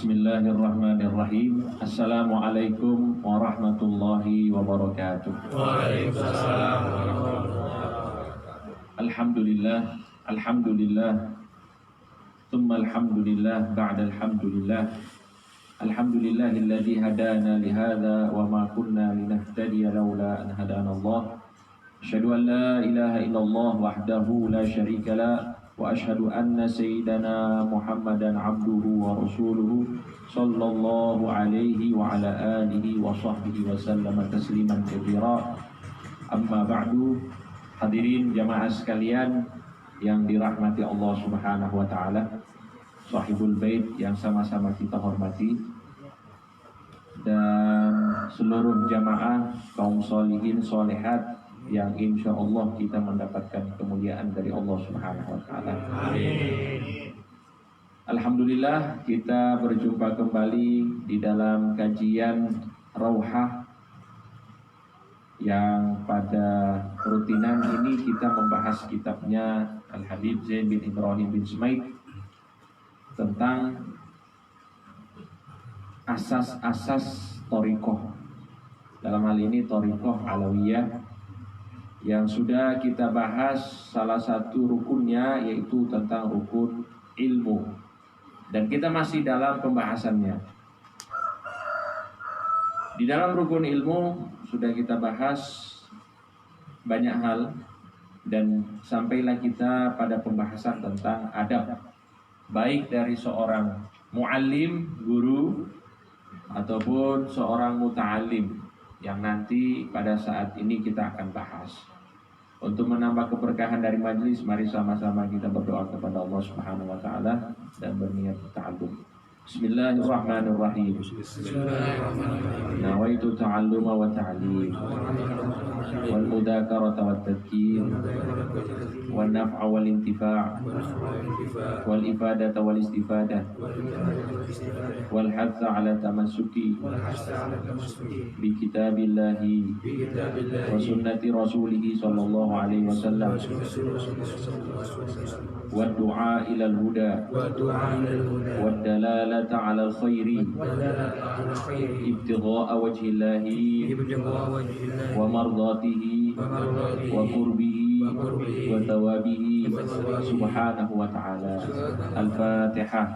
Bismillahirrahmanirrahim. Assalamualaikum warahmatullahi wabarakatuh. Waalaikumsalam warahmatullahi wabarakatuh. Alhamdulillah, alhamdulillah, thumma alhamdulillah, ba'da alhamdulillah. Alhamdulillahilladzi hadana lihadza wa ma kunna linahtadiya laula an hadana Allah. Asyhadu an la ilaha illallah wahdahu la syarika la wa asyhadu anna sayyidana Muhammadan abduhu wa rasuluhu sallallahu alaihi wa ala alihi wa sahbihi wa sallama tasliman katsira. Amma ba'du. Hadirin jamaah sekalian yang dirahmati Allah Subhanahu wa taala, sahibul bait yang sama-sama kita hormati, dan seluruh jamaah kaum solihin solehat yang insya Allah kita mendapatkan kemuliaan dari Allah Subhanahu wa taala. Amin. Alhamdulillah, kita berjumpa kembali di dalam kajian Rauhah yang pada rutinan ini kita membahas kitabnya Al-Habib Zain bin Ibrahim bin Sumaid tentang asas-asas thariqah. Dalam hal ini thariqah Alawiyah, yang sudah kita bahas salah satu rukunnya, yaitu tentang rukun ilmu, dan kita masih dalam pembahasannya. Di dalam rukun ilmu sudah kita bahas banyak hal, dan sampailah kita pada pembahasan tentang adab, baik dari seorang muallim, guru, ataupun seorang muta'alim, yang nanti pada saat ini kita akan bahas. Untuk menambah keberkahan dari majelis, mari sama-sama kita berdoa kepada Allah Subhanahu wa taala dan berniat ta'allum. Bismillahirrahmanirrahim. Bismillahirrahmanirrahim. Nawaitu ta'alluma wa ta'lim wal mudzakarata wat tadhkir wan naf'a wal intifa' wal ifadata wal istifadah wal hatha ala tamassuki bi kitabillahi wa sunnati rasulih sallallahu alaihi wasallam wa du'a ila al-huda wa dalalata ala al-khairi ibtigha'a wajhillahi wa mardatihi wa qurbihi wa thawabihi subhanahu wa ta'ala. Al-Fatihah.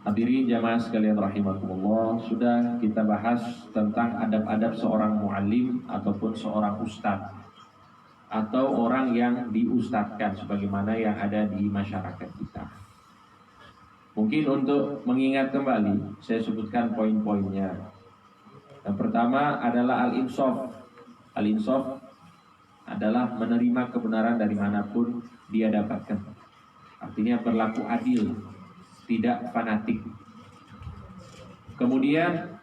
Hadirin jamaah sekalian rahimakumullah, sudah kita bahas tentang adab-adab seorang muallim ataupun seorang ustadz atau orang yang diustadkan sebagaimana yang ada di masyarakat kita. Mungkin untuk mengingat kembali, saya sebutkan poin-poinnya. Yang pertama adalah al-insaf. Al-insaf adalah menerima kebenaran dari manapun dia dapatkan. Artinya berlaku adil, tidak fanatik. Kemudian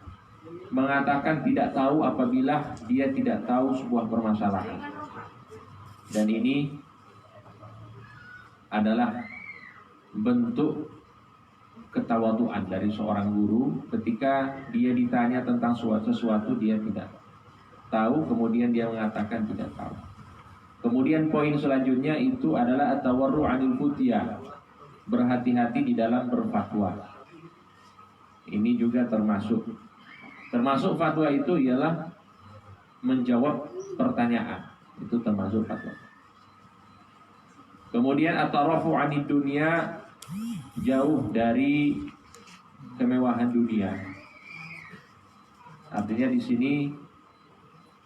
mengatakan tidak tahu apabila dia tidak tahu sebuah permasalahan. Dan ini adalah bentuk ketawaduan dari seorang guru ketika dia ditanya tentang sesuatu dia tidak tahu, kemudian dia mengatakan tidak tahu. Kemudian poin selanjutnya itu adalah at-tawarru' 'anil futyah, berhati-hati di dalam berfatwa. Ini juga termasuk fatwa itu ialah menjawab pertanyaan, itu termasuk fatwa. Kemudian at-tarafu 'anid dunya, jauh dari kemewahan dunia. Artinya di sini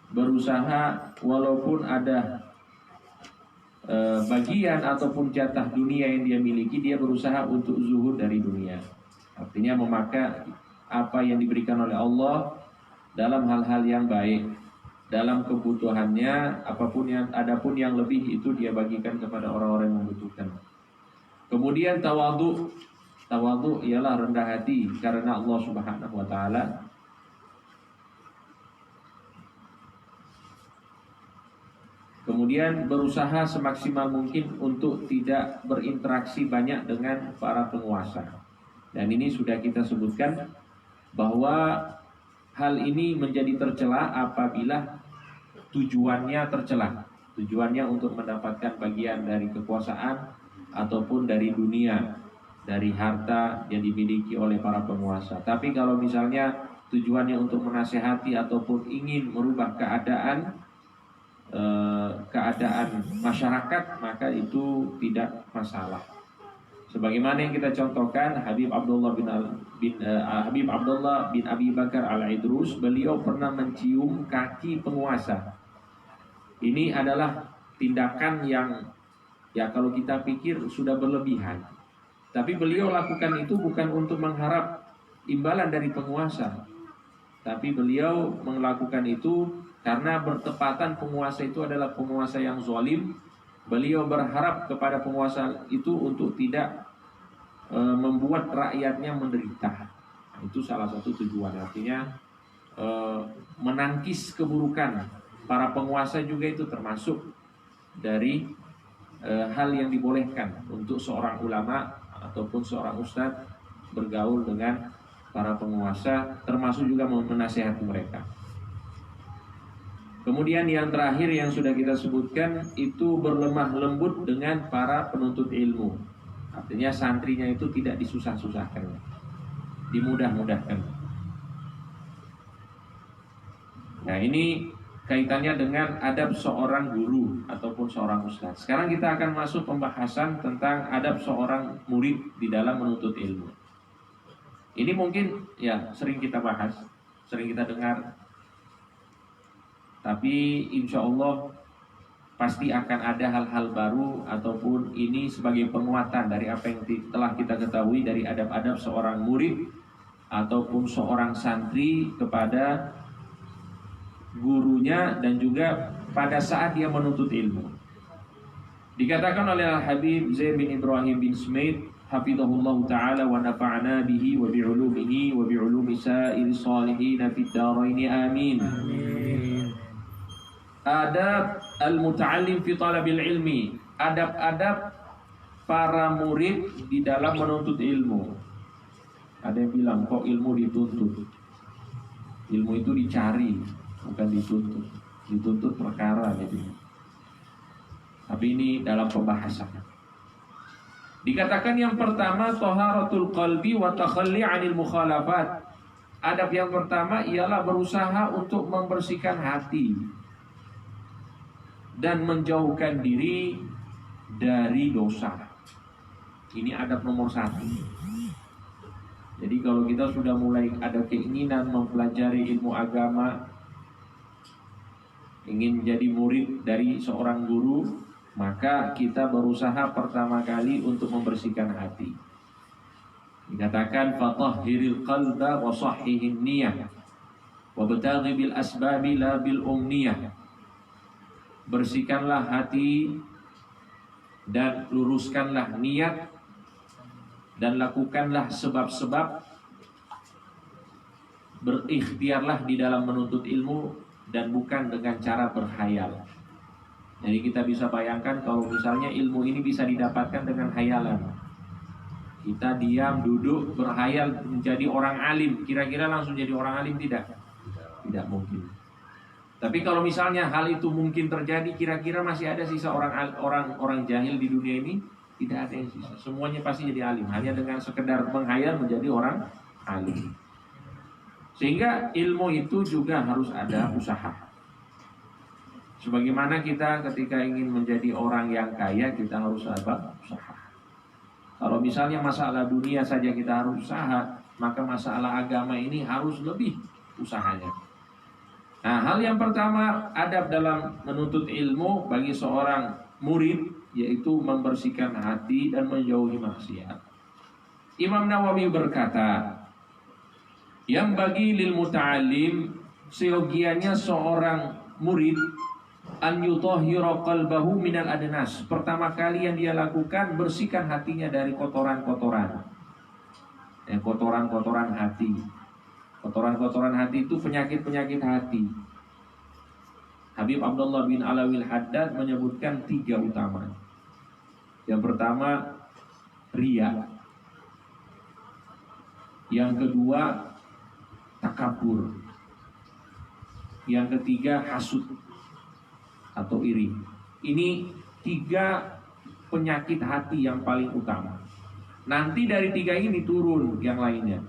berusaha walaupun ada bagian ataupun jatah dunia yang dia miliki, dia berusaha untuk zuhud dari dunia. Artinya memakai apa yang diberikan oleh Allah dalam hal-hal yang baik, dalam kebutuhannya, adapun yang lebih itu dia bagikan kepada orang-orang yang membutuhkan. Kemudian tawadhu ialah rendah hati karena Allah Subhanahu wa taala. Kemudian berusaha semaksimal mungkin untuk tidak berinteraksi banyak dengan para penguasa. Dan ini sudah kita sebutkan bahwa hal ini menjadi tercela apabila tujuannya tercela. Tujuannya untuk mendapatkan bagian dari kekuasaan ataupun dari dunia, dari harta yang dimiliki oleh para penguasa. Tapi kalau misalnya tujuannya untuk menasehati ataupun ingin merubah keadaan masyarakat, maka itu tidak masalah. Sebagaimana yang kita contohkan Habib Abdullah bin Abi Bakar Al-Idrus, beliau pernah mencium kaki penguasa. Ini adalah tindakan yang kalau kita pikir sudah berlebihan. Tapi beliau lakukan itu bukan untuk mengharap imbalan dari penguasa, tapi beliau melakukan itu karena bertepatan penguasa itu adalah penguasa yang zalim. Beliau berharap kepada penguasa itu untuk tidak membuat rakyatnya menderita. Itu salah satu tujuan. Artinya menangkis keburukan para penguasa juga itu termasuk dari hal yang dibolehkan untuk seorang ulama ataupun seorang ustadz bergaul dengan para penguasa, termasuk juga menasihati mereka. Kemudian yang terakhir yang sudah kita sebutkan itu berlemah lembut dengan para penuntut ilmu. Artinya santrinya itu tidak disusah-susahkan, dimudah-mudahkan. Nah, ini kaitannya dengan adab seorang guru ataupun seorang ustadz. Sekarang kita akan masuk pembahasan tentang adab seorang murid di dalam menuntut ilmu. Ini mungkin ya sering kita bahas, sering kita dengar. Tapi insya Allah pasti akan ada hal-hal baru ataupun ini sebagai penguatan dari apa yang telah kita ketahui dari adab-adab seorang murid ataupun seorang santri kepada gurunya dan juga pada saat dia menuntut ilmu. Dikatakan oleh Al-Habib Zaid bin Ibrahim bin Smaid hafizahullah ta'ala wa nafa'ana bihi wa bi'ulumihi wa bi'ulumi sa'iri salihin fid daraini amin. Adab al-muta'allim fi talabil ilmi, adab-adab para murid di dalam menuntut ilmu. Ada yang bilang kok ilmu dituntut. Ilmu itu dicari, bukan dituntut. Dituntut perkara gitu. Tapi ini dalam pembahasan. Dikatakan yang pertama taharatul qalbi wa takhalli 'anil mukhalafat. Adab yang pertama ialah berusaha untuk membersihkan hati dan menjauhkan diri dari dosa. Ini adab nomor 1. Jadi kalau kita sudah mulai ada keinginan mempelajari ilmu agama, ingin menjadi murid dari seorang guru, maka kita berusaha pertama kali untuk membersihkan hati. Dikatakan fatahhiril qalba wa sahhihin niyah wa bataghi bil asbabi la bil umniyah. Bersihkanlah hati dan luruskanlah niat dan lakukanlah sebab-sebab. Berikhtiarlah di dalam menuntut ilmu dan bukan dengan cara berkhayal. Jadi kita bisa bayangkan kalau misalnya ilmu ini bisa didapatkan dengan khayalan. Kita diam, duduk, berkhayal menjadi orang alim, kira-kira langsung jadi orang alim tidak? Tidak mungkin. Tapi kalau misalnya hal itu mungkin terjadi, kira-kira masih ada sisa orang jahil di dunia ini? Tidak ada yang sisa. Semuanya pasti jadi alim. Hanya dengan sekedar menghayal menjadi orang alim. Sehingga ilmu itu juga harus ada usaha. Sebagaimana kita ketika ingin menjadi orang yang kaya, kita harus apa? Usaha. Kalau misalnya masalah dunia saja kita harus usaha, maka masalah agama ini harus lebih usahanya. Nah, hal yang pertama adab dalam menuntut ilmu bagi seorang murid yaitu membersihkan hati dan menjauhi maksiat. Imam Nawawi berkata, yang bagi lil muta'allim, seyogianya seorang murid an yutahhira qalbahu minal adnas. Pertama kali yang dia lakukan, bersihkan hatinya dari kotoran-kotoran. Kotoran-kotoran hati. Kotoran-kotoran hati itu penyakit-penyakit hati. Habib Abdullah bin Alawil Haddad menyebutkan 3 utama. Yang pertama, riya. Yang kedua, takabur. Yang ketiga, hasud atau iri. Ini 3 penyakit hati yang paling utama. Nanti dari 3 ini turun yang lainnya.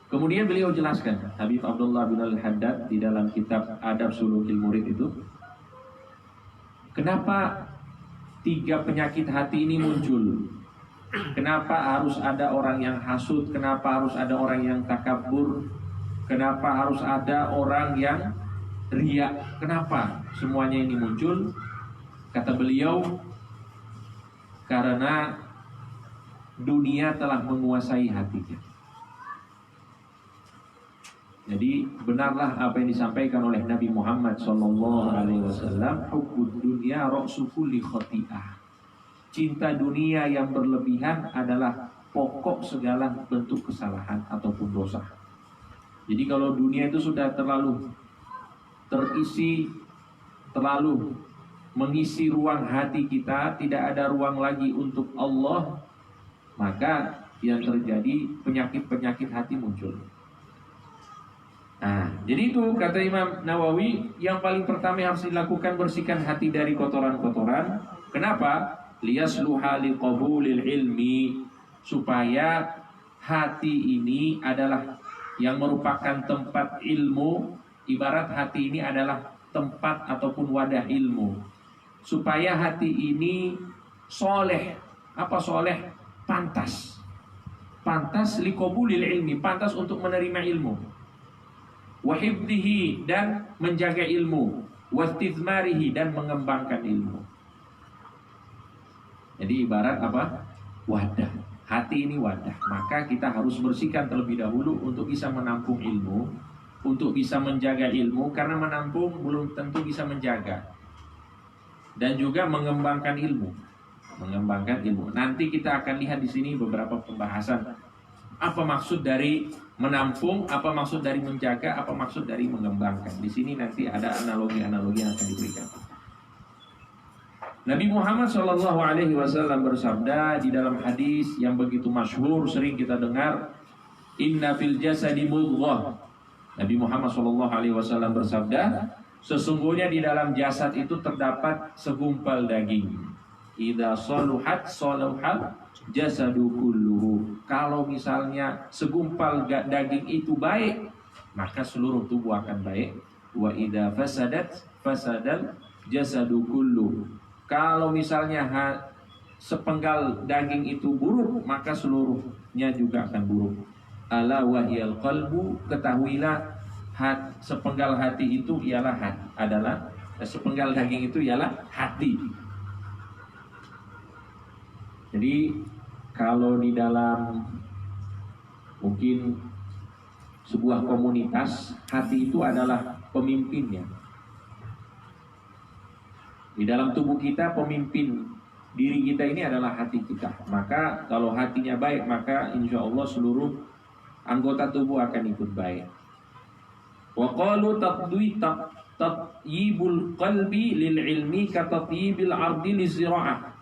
Kemudian beliau jelaskan, Habib Abdullah bin Al-Haddad di dalam kitab Adab Sulukil Murid itu, kenapa 3 penyakit hati ini muncul? Kenapa harus ada orang yang hasud? Kenapa harus ada orang yang takabur? Kenapa harus ada orang yang riya? Kenapa semuanya ini muncul? Kata beliau, karena dunia telah menguasai hatinya. Jadi benarlah apa yang disampaikan oleh Nabi Muhammad SAW, hubbud dunya ra'su kulli khati'ah. Cinta dunia yang berlebihan adalah pokok segala bentuk kesalahan ataupun dosa. Jadi kalau dunia itu sudah terlalu terisi, terlalu mengisi ruang hati kita, tidak ada ruang lagi untuk Allah, maka yang terjadi penyakit-penyakit hati muncul. Nah, jadi itu kata Imam Nawawi, yang paling pertama yang harus dilakukan, bersihkan hati dari kotoran-kotoran. Kenapa? Liyasluha liqabulil ilmi, supaya hati ini adalah yang merupakan tempat ilmu. Ibarat hati ini adalah tempat ataupun wadah ilmu. Supaya hati ini soleh. Apa soleh? Pantas. Pantas liqabulil ilmi, pantas untuk menerima ilmu. Wahibdihi, dan menjaga ilmu, wastizmarihi, dan mengembangkan ilmu. Jadi ibarat apa? Wadah. Hati ini wadah. Maka kita harus bersihkan terlebih dahulu untuk bisa menampung ilmu, untuk bisa menjaga ilmu, karena menampung belum tentu bisa menjaga. Dan juga mengembangkan ilmu. Mengembangkan ilmu. Nanti kita akan lihat di sini beberapa pembahasan. Apa maksud dari menampung, apa maksud dari menjaga, apa maksud dari mengembangkan. Di sini nanti ada analogi-analogi yang akan diberikan. Nabi Muhammad SAW bersabda di dalam hadis yang begitu masyhur, sering kita dengar, Inna fil jasadi mudghah. Nabi Muhammad SAW bersabda, sesungguhnya di dalam jasad itu terdapat segumpal daging. Idza saluhat saluhat jasadu kulluhu. Kalau misalnya segumpal daging itu baik, maka seluruh tubuh akan baik. Wa idza fasadat fasadal jasadu kulluhu. Kalau misalnya sepenggal daging itu buruk, maka seluruhnya juga akan buruk. Ala wahyal qalbu, ketahuilah sepenggal hati itu ialah sepenggal daging itu ialah hati. Jadi kalau di dalam mungkin sebuah komunitas, hati itu adalah pemimpinnya. Di dalam tubuh kita, pemimpin diri kita ini adalah hati kita. Maka kalau hatinya baik, maka insya Allah seluruh anggota tubuh akan ikut baik. Wa qalu tatyibul qalbi lil ilmi ka tatyibil ardi lizira'ah.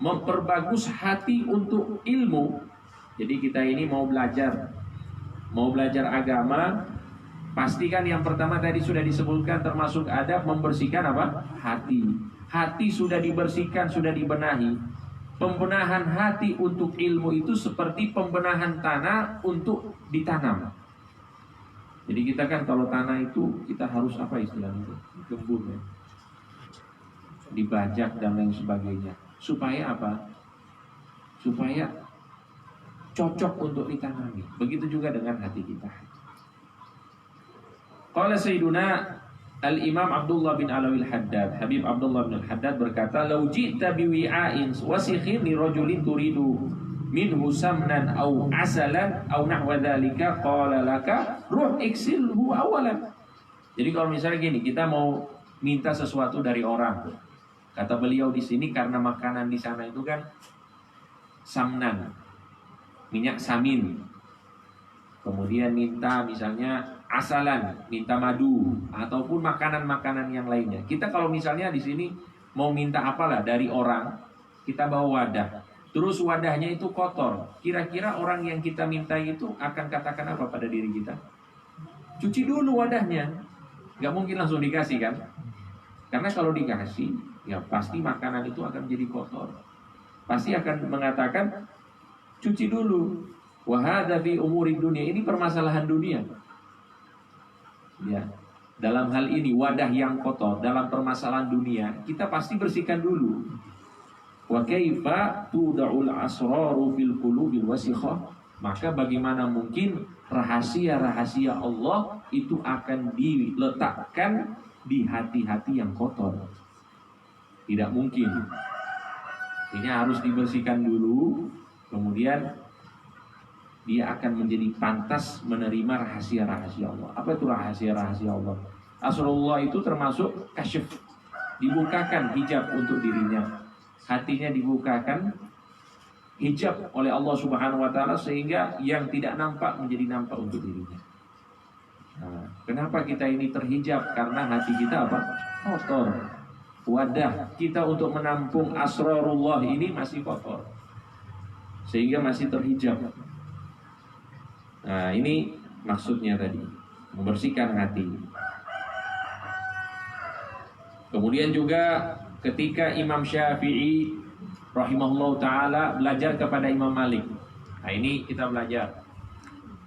Memperbagus hati untuk ilmu. Jadi kita ini mau belajar agama, pastikan yang pertama tadi sudah disebutkan termasuk adab, membersihkan apa? Hati. Hati sudah dibersihkan, sudah dibenahi. Pembenahan hati untuk ilmu itu seperti pembenahan tanah untuk ditanam. Jadi kita kan kalau tanah itu kita harus apa istilahnya itu? Gembur ya. Dibajak dan lain sebagainya. Supaya apa? Supaya cocok untuk ditanami. Begitu juga dengan hati kita. Qala Sayyiduna Al-Imam Abdullah bin Alawil Haddad, Habib Abdullah bin Al-Haddad berkata, "Lau ji'ta biwi'ain wasikhin li rajulin turidu minhu samnan aw asalan aw nahwa dzalika qala laka ruh iksilhu awalan." Jadi kalau misalnya gini, kita mau minta sesuatu dari orang. Kata beliau di sini karena makanan di sana itu kan samnan, minyak samin. Kemudian minta misalnya asalan, minta madu ataupun makanan-makanan yang lainnya. Kita kalau misalnya di sini mau minta apalah dari orang, kita bawa wadah. terus wadahnya itu kotor, kira-kira orang yang kita mintai itu akan katakan apa pada diri kita? Cuci dulu wadahnya. Gak mungkin langsung dikasih kan? Karena kalau dikasih, ya pasti makanan itu akan jadi kotor. Pasti akan mengatakan, cuci dulu. Wahada fi umuri dunia. Ini permasalahan dunia. Ya, dalam hal ini wadah yang kotor, dalam permasalahan dunia, kita pasti bersihkan dulu. Wa kaifa tud'ul asraru fil qulubil wasikhah? Maka bagaimana mungkin rahasia-rahasia Allah itu akan diletakkan di hati-hati yang kotor? Tidak mungkin. Ini harus dibersihkan dulu, kemudian dia akan menjadi pantas menerima rahasia-rahasia Allah. Apa itu rahasia-rahasia Allah? Asrullah itu termasuk kasyf, dibukakan hijab untuk dirinya. Hatinya dibukakan hijab oleh Allah Subhanahu wa taala sehingga yang tidak nampak menjadi nampak untuk dirinya. Nah, kenapa kita ini terhijab? Karena hati kita apa? Kotor. Wadah kita untuk menampung asrarullah ini masih kotor, sehingga masih terhijab. Nah, ini maksudnya tadi, membersihkan hati. Kemudian juga ketika Imam Syafi'i rahimahullah ta'ala belajar kepada Imam Malik. Nah, ini kita belajar.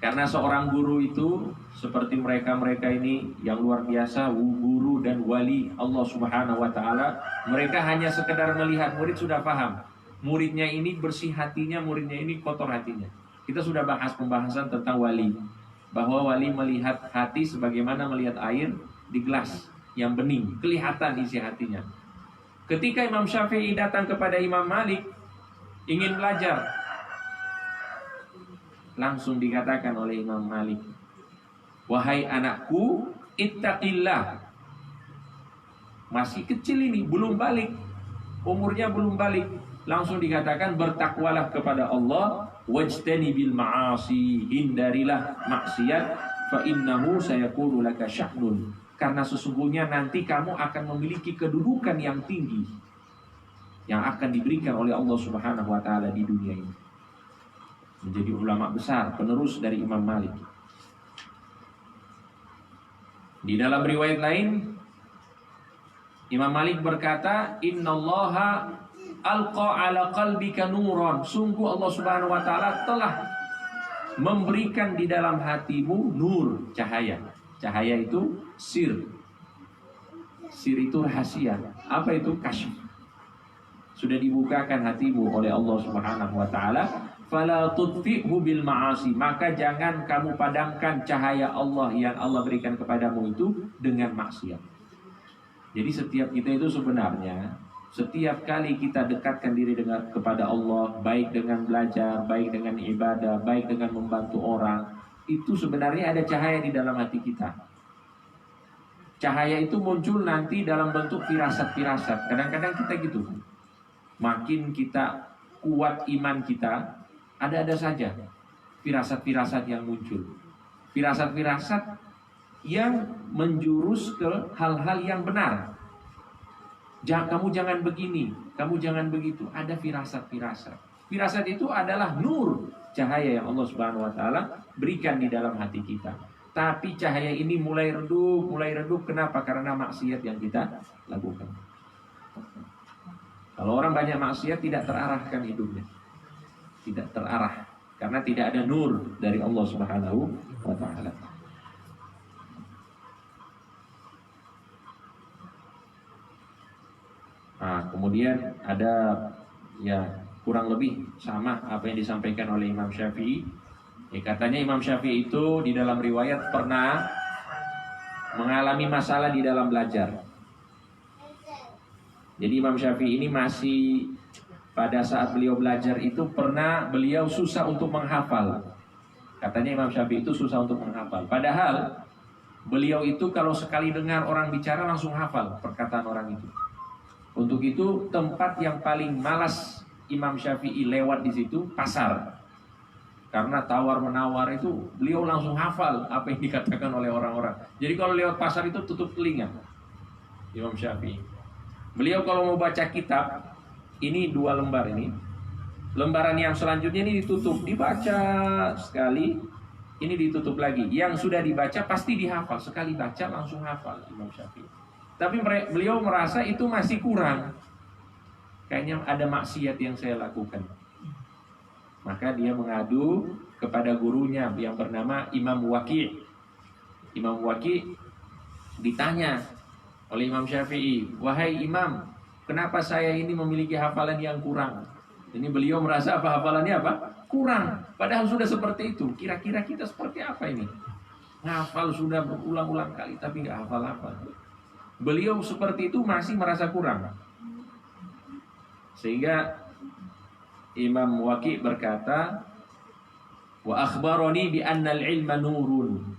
Karena seorang guru itu seperti mereka-mereka ini yang luar biasa, guru dan wali Allah Subhanahu wa ta'ala. Mereka hanya sekedar melihat murid sudah paham. Muridnya ini bersih hatinya, muridnya ini kotor hatinya. Kita sudah bahas pembahasan tentang wali, bahwa wali melihat hati sebagaimana melihat air di gelas yang bening, kelihatan isi hatinya. Ketika Imam Syafi'i datang kepada Imam Malik ingin belajar, langsung dikatakan oleh Imam Malik, wahai anakku, ittaqillah. Masih kecil ini, belum balik, umurnya belum balik. Langsung dikatakan bertakwalah kepada Allah, wajtanibil ma'asi, hindarilah maksiat, fa innahu sayakunu laka sya'nun. Karena sesungguhnya nanti kamu akan memiliki kedudukan yang tinggi yang akan diberikan oleh Allah Subhanahu wa taala di dunia ini. Menjadi ulama besar, penerus dari Imam Malik. Di dalam riwayat lain, Imam Malik berkata, innallaha alqa ala qalbika nuran. Sungguh Allah Subhanahu wa taala telah memberikan di dalam hatimu nur, cahaya. Cahaya itu sir. Sir itu rahasia. Apa itu? Kasyf. Sudah dibukakan hatimu oleh Allah Subhanahu wa taala. Fala tudfi'hu bil ma'asi. Maka jangan kamu padamkan cahaya Allah yang Allah berikan kepadamu itu dengan maksiat. Jadi setiap kita itu sebenarnya, setiap kali kita dekatkan diri kepada Allah, baik dengan belajar, baik dengan ibadah, baik dengan membantu orang, itu sebenarnya ada cahaya di dalam hati kita. Cahaya itu muncul nanti dalam bentuk firasat-firasat. Kadang-kadang kita gitu. Makin kita kuat iman kita, ada-ada saja firasat-firasat yang muncul. Firasat-firasat yang menjurus ke hal-hal yang benar. Kamu jangan begini, kamu jangan begitu. Ada firasat-firasat. Firasat itu adalah nur, cahaya yang Allah Subhanahu wa taala berikan di dalam hati kita. Tapi cahaya ini mulai redup. Kenapa? Karena maksiat yang kita lakukan. Kalau orang banyak maksiat, tidak terarahkan hidupnya. Tidak terarah. Karena tidak ada nur dari Allah Subhanahu wa ta'ala. Nah, kemudian ada ya kurang lebih sama apa yang disampaikan oleh Imam Syafi'i. Katanya Imam Syafi'i itu di dalam riwayat pernah mengalami masalah di dalam belajar. Jadi Imam Syafi'i ini masih pada saat beliau belajar itu pernah beliau susah untuk menghafal. Katanya Imam Syafi'i itu susah untuk menghafal. Padahal beliau itu kalau sekali dengar orang bicara langsung hafal perkataan orang itu. Untuk itu tempat yang paling malas Imam Syafi'i lewat di situ pasar. Karena tawar-menawar itu beliau langsung hafal apa yang dikatakan oleh orang-orang. Jadi kalau lewat pasar itu tutup telinga Imam Syafi'i. Beliau kalau mau baca kitab, ini 2 lembar ini. Lembaran yang selanjutnya ini ditutup, dibaca sekali, ini ditutup lagi. Yang sudah dibaca pasti dihafal, sekali baca langsung hafal Imam Syafi'i. Tapi beliau merasa itu masih kurang. Kayaknya ada maksiat yang saya lakukan. Maka dia mengadu kepada gurunya yang bernama Imam Waqi'. Imam Waqi' ditanya oleh Imam Syafi'i, "Wahai Imam, kenapa saya ini memiliki hafalan yang kurang?" Ini beliau merasa hafalannya kurang. Padahal sudah seperti itu. Kira-kira kita seperti apa ini? Ngafal sudah berulang-ulang kali tapi nggak hafal-hafal. Beliau seperti itu masih merasa kurang. Sehingga Imam Waqi' berkata, "Wa akhbarani bi annal ilma nurun."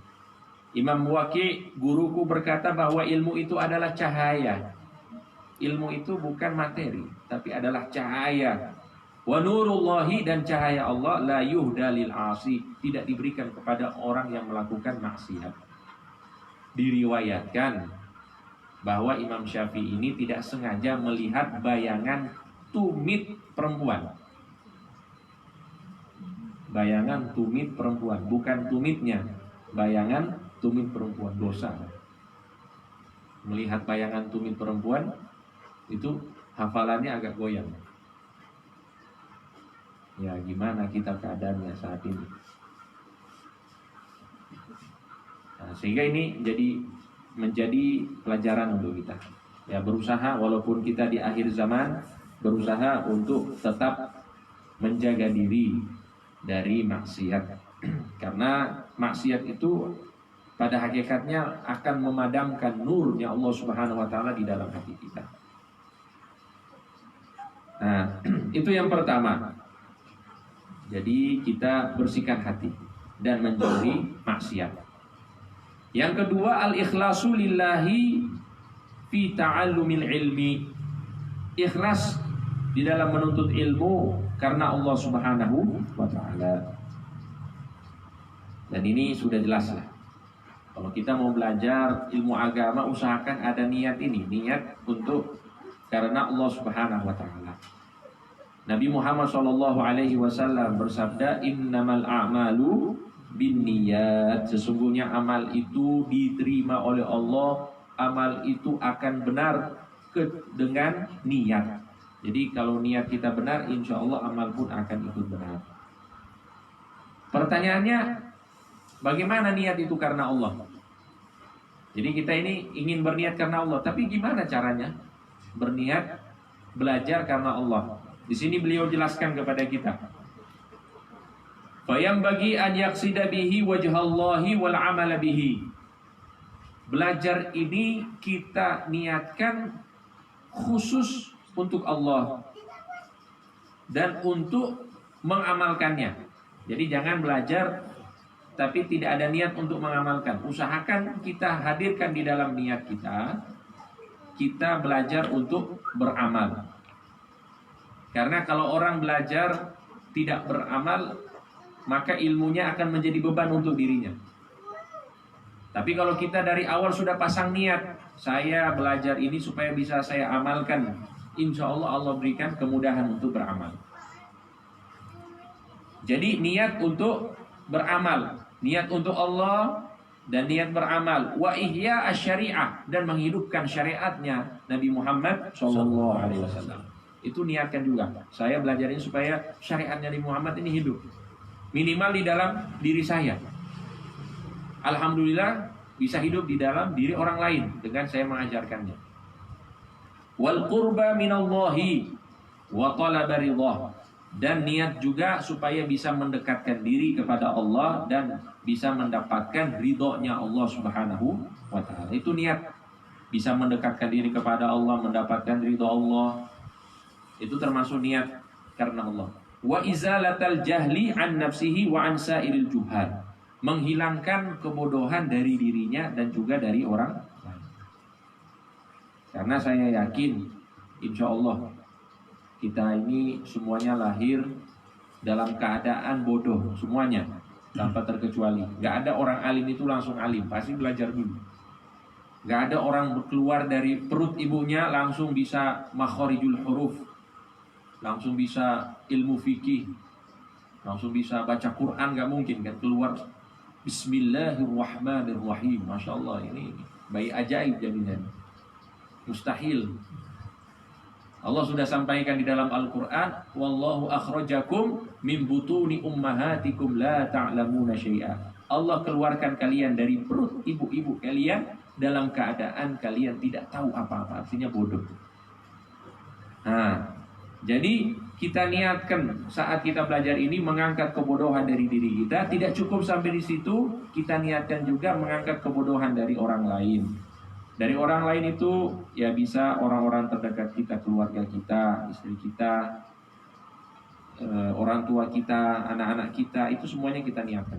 Imam Waqi', guruku, berkata bahwa ilmu itu adalah cahaya. Ilmu itu bukan materi, tapi adalah cahaya. Wa nurullahi, dan cahaya Allah, la yuhda lil asi, tidak diberikan kepada orang yang melakukan maksiat. Diriwayatkan bahwa Imam Syafi'i ini tidak sengaja melihat bayangan tumit perempuan. Bayangan tumit perempuan, bukan tumitnya, bayangan tumit perempuan, dosa. Melihat bayangan tumit perempuan itu hafalannya agak goyang. Ya, gimana kita keadaannya saat ini? Nah, sehingga ini menjadi pelajaran untuk kita. Ya, berusaha walaupun kita di akhir zaman, berusaha untuk tetap menjaga diri dari maksiat. Karena maksiat itu pada hakikatnya akan memadamkan nurnya Allah Subhanahu wa taala di dalam hati kita. Nah, itu yang pertama. Jadi kita bersihkan hati dan menjauhi maksiat. Yang kedua, al-ikhlasu lillahi fi ta'allumil ilmi. Ikhlas di dalam menuntut ilmu karena Allah Subhanahu wa taala. Dan ini sudah jelas lah. Kalau kita mau belajar ilmu agama, usahakan ada niat ini, niat untuk karena Allah Subhanahu wa taala. Nabi Muhammad SAW bersabda, "Innamal a'malu binniyat." Sesungguhnya amal itu diterima oleh Allah, amal itu akan benar dengan niat. Jadi kalau niat kita benar, insya Allah amal pun akan ikut benar. Pertanyaannya, bagaimana niat itu karena Allah? Jadi kita ini ingin berniat karena Allah, tapi gimana caranya berniat belajar karena Allah? Di sini beliau jelaskan kepada kita. Fayam bagi an yaqsida bihi wajhallahi wal amala bihi. Belajar ini kita niatkan khusus untuk Allah dan untuk mengamalkannya. Jadi jangan belajar tapi tidak ada niat untuk mengamalkan. Usahakan kita hadirkan di dalam niat kita belajar untuk beramal. Karena kalau orang belajar tidak beramal, maka ilmunya akan menjadi beban untuk dirinya. Tapi kalau kita dari awal sudah pasang niat, saya belajar ini supaya bisa saya amalkan, insya Allah berikan kemudahan untuk beramal. Jadi niat untuk beramal, niat untuk Allah dan niat beramal. Wa ihya asy-syari'ah, dan menghidupkan syariatnya Nabi Muhammad SAW. Itu niatkan juga. Saya belajar ini supaya syariatnya Nabi Muhammad ini hidup. Minimal di dalam diri saya. Alhamdulillah bisa hidup di dalam diri orang lain dengan saya mengajarkannya. Wal qurba minallahi wa talaba ridhah. Dan niat juga supaya bisa mendekatkan diri kepada Allah dan bisa mendapatkan ridhonya Allah Subhanahu wa taala. Itu niat. Bisa mendekatkan diri kepada Allah, mendapatkan ridho Allah. Itu termasuk niat karena Allah. Wa izalatal jahli an nafsihi wa an sa'iril juhal. Menghilangkan kebodohan dari dirinya dan juga dari orang lain. Karena saya yakin, insya Allah kita ini semuanya lahir dalam keadaan bodoh, semuanya tanpa terkecuali. Gak ada orang alim itu langsung alim, pasti belajar dulu. Gak ada orang keluar dari perut ibunya langsung bisa makhorijul huruf. langsung bisa ilmu fikih, langsung bisa baca Quran, nggak mungkin kan keluar Bismillahirrahmanirrahim. Masya Allah, ini bayi ajaib jadinya. Mustahil. Allah sudah sampaikan di dalam Al-Quran, Wallahu akhrajakum min butuni ummahatikum la ta'lamuna syai'a. Allah keluarkan kalian dari perut ibu-ibu kalian dalam keadaan kalian tidak tahu apa-apa. Artinya bodoh. Nah, jadi kita niatkan saat kita belajar ini mengangkat kebodohan dari diri kita. Tidak cukup sampai di situ, kita niatkan juga mengangkat kebodohan dari orang lain. Dari orang lain itu ya bisa orang-orang terdekat kita, keluarga kita, istri kita, orang tua kita, anak-anak kita, itu semuanya kita niatkan.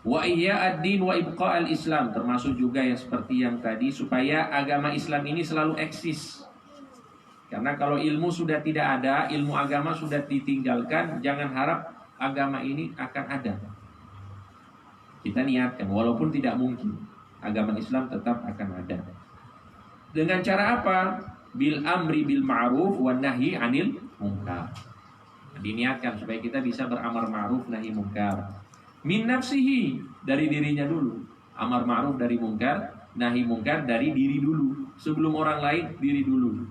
Wa iyya'ad-din wa ibqa'al Islam, termasuk juga yang seperti yang tadi, supaya agama Islam ini selalu eksis. Karena kalau ilmu sudah tidak ada, ilmu agama sudah ditinggalkan, jangan harap agama ini akan ada. Kita niatkan, walaupun tidak mungkin, agama Islam tetap akan ada. Dengan cara apa? Bil amri bil ma'ruf wan nahyi 'anil munkar. Diniatkan supaya kita bisa beramar ma'ruf nahi munkar. Min nafsihi, dari dirinya dulu. Amar ma'ruf dari munkar, nahi munkar dari diri dulu. Sebelum orang lain, diri dulu.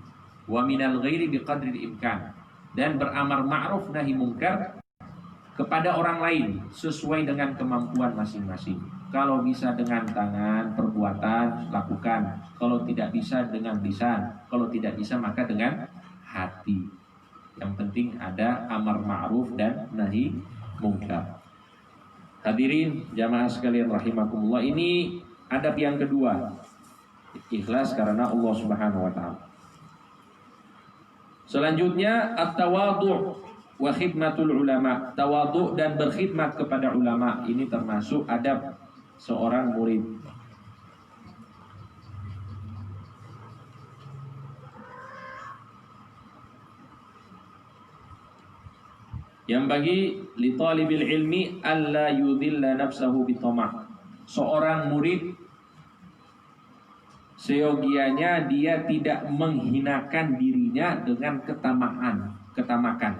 Wa minal ghairi biqadril imkan. Dan beramar ma'ruf nahi munkar kepada orang lain sesuai dengan kemampuan masing-masing. Kalau bisa dengan tangan, perbuatan, lakukan. Kalau tidak bisa dengan lisan. Kalau tidak bisa maka dengan hati. Yang penting ada amar ma'ruf dan nahi munkar. Hadirin jamaah sekalian rahimakumullah, ini adab yang kedua. Ikhlas karena Allah Subhanahu wa taala. Selanjutnya at-tawadhu' wa khidmatul ulama. Tawadhu' dan berkhidmat kepada ulama ini termasuk adab seorang murid. Yang bagi li talibil ilmi alla yudhilla nafsahu bitama'. Seorang murid seyogianya dia tidak menghinakan dirinya dengan ketamakan.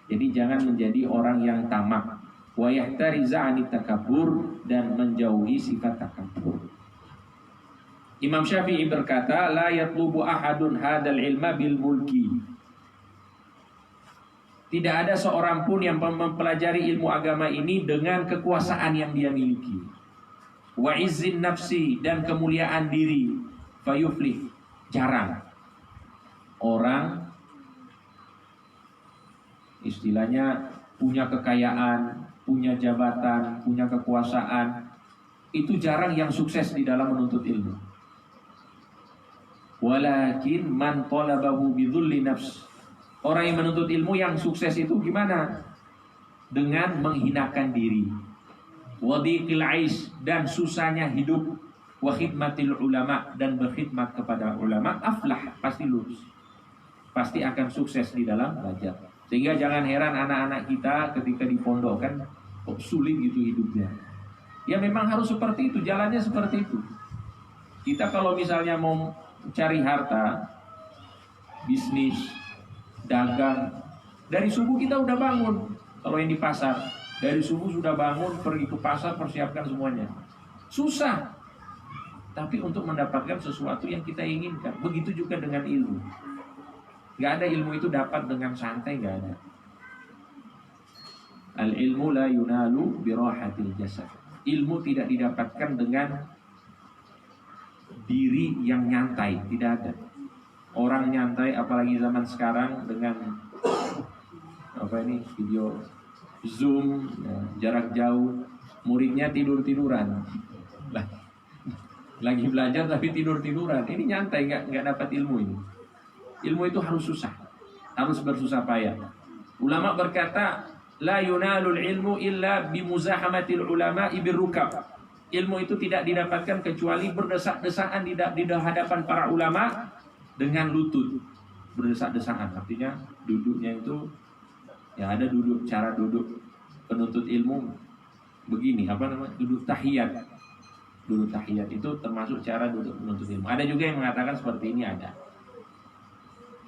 Jadi jangan menjadi orang yang tamak. Wa yahtariza 'anit takabbur, dan menjauhi sifat takabbur. Imam Syafi'i berkata, la yatlubu ahadun hadal ilma bil mulki. Tidak ada seorang pun yang mempelajari ilmu agama ini dengan kekuasaan yang dia miliki. Wa izzin nafsi, dan kemuliaan diri. Fayuflih, jarang orang istilahnya punya kekayaan, punya jabatan, punya kekuasaan, itu jarang yang sukses di dalam menuntut ilmu. Walakin man talabahu bidzulli nafs. Orang yang menuntut ilmu yang sukses itu gimana? Dengan menghinakan diri. Wadhiqil ais, dan susahnya hidup. Wa khidmatil ulama, dan berkhidmat kepada ulama. Aflah, pasti lulus. Pasti akan sukses di dalam belajar. Sehingga jangan heran anak-anak kita ketika dipondokkan kok sulit gitu hidupnya. Ya memang harus seperti itu, jalannya seperti itu. Kita kalau misalnya mau cari harta, bisnis, dagang, dari subuh kita udah bangun. Kalau yang di pasar, dari subuh sudah bangun, pergi ke pasar, persiapkan semuanya. Susah. Tapi untuk mendapatkan sesuatu yang kita inginkan. Begitu juga dengan ilmu. Gak ada ilmu itu dapat dengan santai, gak ada. Al-ilmu la yunalu birahatil jasad. Ilmu tidak didapatkan dengan diri yang nyantai, tidak ada. Orang nyantai, apalagi zaman sekarang dengan video Zoom, jarak jauh, muridnya tidur-tiduran. Lagi belajar tapi tidur-tiduran. Ini nyantai, nggak dapat ilmu ini. Ilmu itu harus susah, harus bersusah payah. Ulama berkata, la yunalul ilmu illa bimuzahamatil ulama ibirrukab. Ilmu itu tidak didapatkan kecuali berdesak-desakan di hadapan para ulama dengan lutut. Berdesak-desakan, artinya duduknya itu ya ada duduk, cara duduk penuntut ilmu begini, duduk tahiyat. Duduk tahiyat itu termasuk cara duduk penuntut ilmu. Ada juga yang mengatakan seperti ini, ada.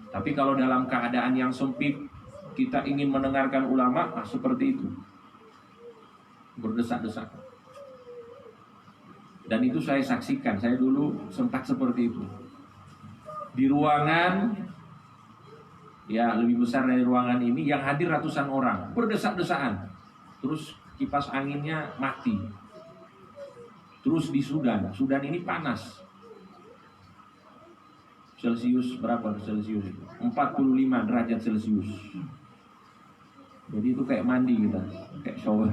Tapi kalau dalam keadaan yang sempit, kita ingin mendengarkan ulama, seperti itu. Berdesak-desakan. Dan itu saya saksikan, saya dulu sempat seperti itu. Di ruangan, ya lebih besar dari ruangan ini, yang hadir ratusan orang, berdesak-desakan. Terus kipas anginnya mati. Terus di Sudan ini panas. Celcius berapa Celcius itu? 45 derajat Celcius. Jadi itu kayak mandi kita, kayak shower.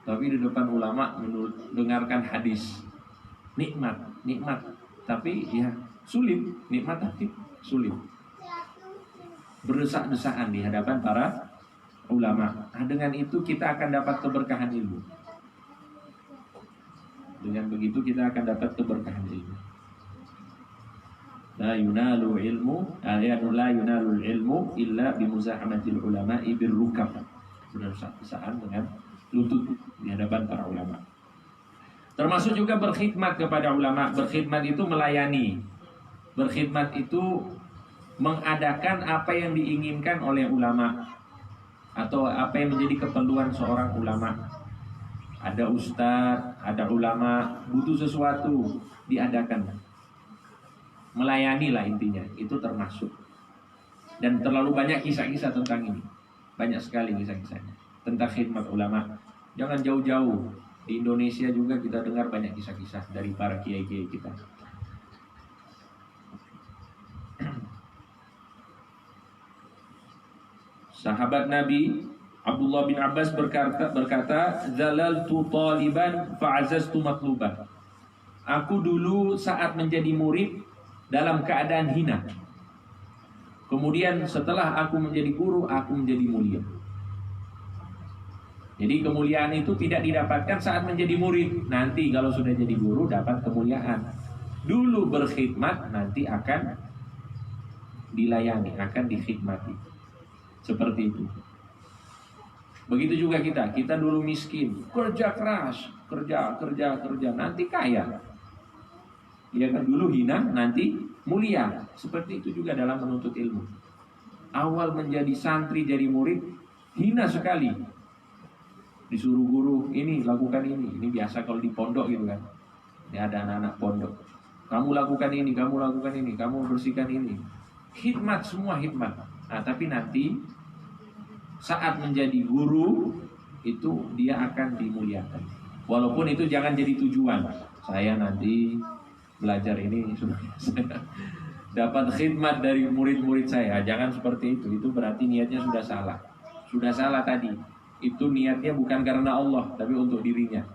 Tapi di depan ulama mendengarkan hadis. Nikmat. Tapi ya sulit, nikmat tapi sulit. Berdesak-desakan di hadapan para ulama. Nah, dengan itu kita akan dapat keberkahan ilmu. Dengan begitu kita akan dapat keberkahan ilmu. La yunalu ilmu illa bimuzahamatil ulama'i birrukab. Berdesak-desakan dengan lutut di hadapan para ulama. Termasuk juga berkhidmat kepada ulama. Berkhidmat itu melayani. Berkhidmat itu mengadakan apa yang diinginkan oleh ulama, atau apa yang menjadi keperluan seorang ulama. Ada ustadz, ada ulama, butuh sesuatu, diadakan. Melayani lah intinya, itu termasuk. Dan terlalu banyak kisah-kisah tentang ini. Banyak sekali kisah-kisahnya tentang khidmat ulama. Jangan jauh-jauh, di Indonesia juga kita dengar banyak kisah-kisah dari para kiai-kiai kita. Sahabat Nabi Abdullah bin Abbas berkata, zalaltu taliban fa'azaztu matluban. Aku dulu saat menjadi murid dalam keadaan hina. Kemudian setelah aku menjadi guru, aku menjadi mulia. Jadi kemuliaan itu tidak didapatkan saat menjadi murid. Nanti kalau sudah jadi guru dapat kemuliaan. Dulu berkhidmat, nanti akan dilayani, akan dikhidmati. Seperti itu. Begitu juga kita dulu miskin, kerja keras, kerja, nanti kaya. Ya kan, dulu hina, nanti mulia. Seperti itu juga dalam menuntut ilmu. Awal menjadi santri, jadi murid, hina sekali. Disuruh guru, ini lakukan ini biasa kalau di pondok gitu kan. Ini ada anak-anak pondok. Kamu lakukan ini, kamu bersihkan ini. Khidmat, semua khidmat. Nah, tapi nanti saat menjadi guru itu dia akan dimuliakan. Walaupun itu jangan jadi tujuan. Saya nanti belajar ini sudah dapat khidmat dari murid-murid saya. Jangan seperti itu. Itu berarti niatnya sudah salah. Sudah salah tadi. Itu niatnya bukan karena Allah, tapi untuk dirinya.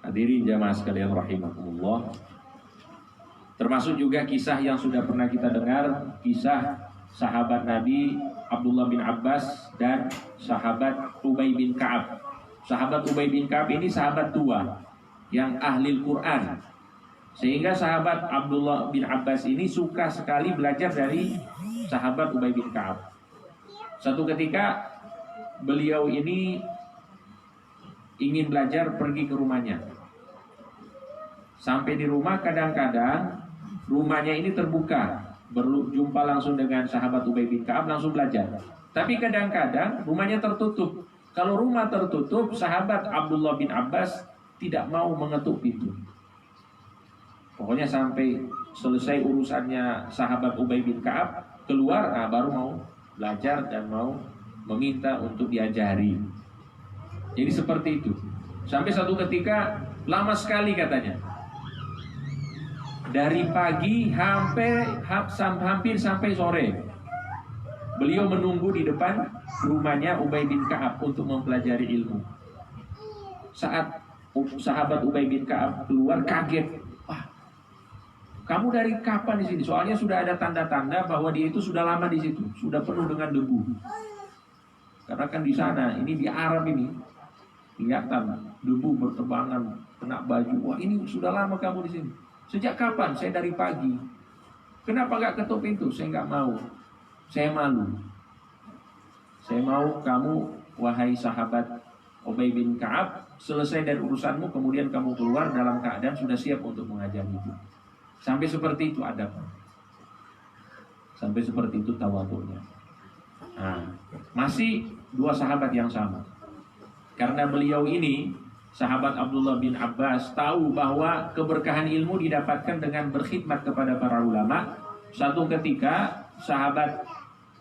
Hadirin jamaah sekalian rahimakumullah. Termasuk juga kisah yang sudah pernah kita dengar, kisah sahabat Nabi Abdullah bin Abbas dan sahabat Ubay bin Ka'ab. Sahabat Ubay bin Ka'ab ini sahabat tua yang ahli Quran. Sehingga sahabat Abdullah bin Abbas ini suka sekali belajar dari sahabat Ubay bin Ka'ab. Satu ketika beliau ini ingin belajar, pergi ke rumahnya. Sampai di rumah, kadang-kadang rumahnya ini terbuka, berjumpa langsung dengan sahabat Ubay bin Ka'ab, langsung belajar. Tapi kadang-kadang rumahnya tertutup. Kalau rumah tertutup, sahabat Abdullah bin Abbas tidak mau mengetuk pintu. Pokoknya sampai selesai urusannya sahabat Ubay bin Ka'ab, keluar, baru mau belajar dan mau meminta untuk diajari. Jadi seperti itu. Sampai satu ketika, lama sekali katanya. Dari pagi hampir sampai sore, beliau menunggu di depan rumahnya Ubay bin Ka'ab untuk mempelajari ilmu. Saat sahabat Ubay bin Ka'ab keluar, kaget. Wah, kamu dari kapan di sini? Soalnya sudah ada tanda-tanda bahwa dia itu sudah lama di situ, sudah penuh dengan debu. Karena kan di sana, ini di Arab ini, kelihatan debu berterbangan, kena baju. Wah, ini sudah lama kamu di sini. Sejak kapan? Saya dari pagi. Kenapa gak ketuk pintu? Saya gak mau. Saya malu. Saya mau kamu, wahai sahabat Ubay bin Ka'ab, selesai dari urusanmu, kemudian kamu keluar dalam keadaan sudah siap untuk mengajar itu. Sampai seperti itu adab. Sampai seperti itu tawadhunya. Nah, masih dua sahabat yang sama. Karena beliau ini, sahabat Abdullah bin Abbas, tahu bahwa keberkahan ilmu didapatkan dengan berkhidmat kepada para ulama. Satu ketika sahabat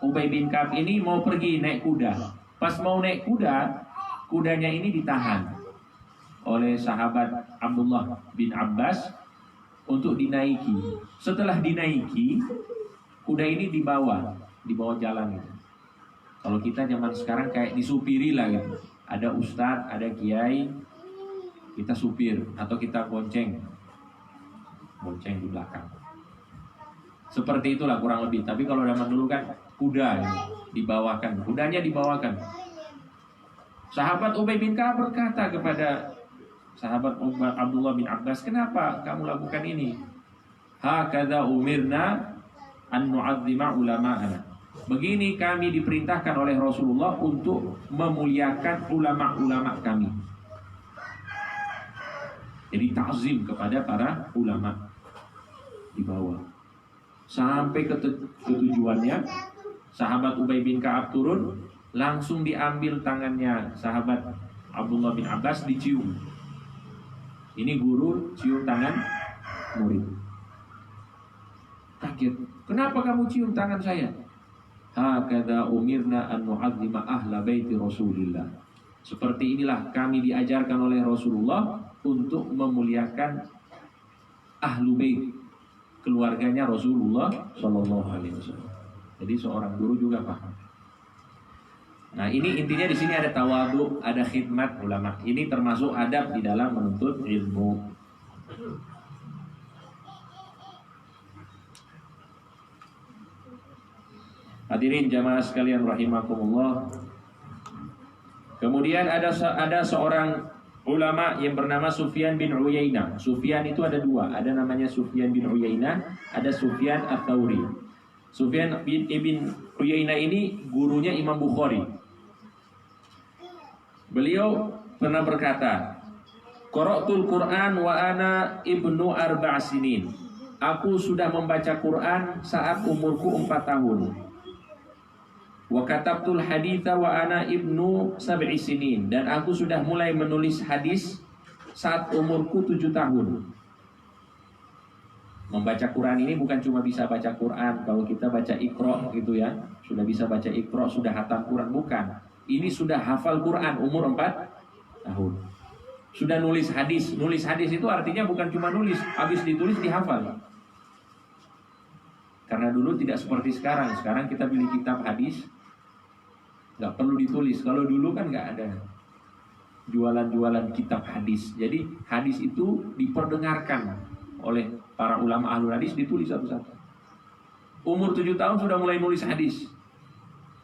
Ubay bin Ka'ab ini mau pergi naik kuda. Pas mau naik kuda, kudanya ini ditahan oleh sahabat Abdullah bin Abbas untuk dinaiki. Setelah dinaiki, kuda ini dibawa jalan gitu. Kalau kita zaman sekarang kayak disupiri lah gitu. Ada ustadz, ada kiai, kita supir atau kita bonceng di belakang. Seperti itulah kurang lebih. Tapi kalau zaman dulu kan kuda gitu, dibawakan, kudanya dibawakan. Sahabat Ubay bin Ka'ab berkata kepada sahabat Abdullah bin Abbas, kenapa kamu lakukan ini? Hakadha umirna an nu'adzima ulama'ana. Begini kami diperintahkan oleh Rasulullah untuk memuliakan ulama-ulama kami. Jadi ta'zim kepada para ulama di bawah. Sampai ke tujuannya, sahabat Ubay bin Ka'ab turun, langsung diambil tangannya sahabat Abdullah bin Abbas, dicium. Ini guru cium tangan murid. Kaget, kenapa kamu cium tangan saya? Hakadha umirna an nu'adzima ahla baiti Rasulillah. Seperti inilah kami diajarkan oleh Rasulullah untuk memuliakan ahlu bait, keluarganya Rasulullah Shallallahu Alaihi Wasallam. Jadi seorang guru juga paham. Nah, ini intinya di sini ada tawadhu, ada khidmat ulama. Ini termasuk adab di dalam menuntut ilmu. Hadirin jamaah sekalian rahimakumullah. Kemudian ada seorang ulama yang bernama Sufyan bin Uyainah. Sufyan itu ada dua, ada namanya Sufyan bin Uyainah, ada Sufyan Ats-Tsauri. Sufyan bin Uyainah ini gurunya Imam Bukhari. Beliau pernah berkata, Qara'tul Qur'an wa ana ibnu arba' sinin. Aku sudah membaca Quran saat umurku 4 tahun. Wa katabtul haditha wa ana ibnu sab'i sinin. Dan aku sudah mulai menulis hadis saat umurku 7 tahun. Membaca Quran ini bukan cuma bisa baca Quran. Kalau kita baca Iqra gitu ya, sudah bisa baca Iqra, sudah hatam Quran, bukan. Ini sudah hafal Quran umur 4 tahun. Sudah nulis hadis. Nulis hadis itu artinya bukan cuma nulis, habis ditulis dihafal. Karena dulu tidak seperti sekarang. Sekarang kita beli kitab hadis, nggak perlu ditulis. Kalau dulu kan nggak ada jualan-jualan kitab hadis. Jadi hadis itu diperdengarkan oleh para ulama ahlul hadis, ditulis satu-satu. Umur 7 tahun sudah mulai nulis hadis.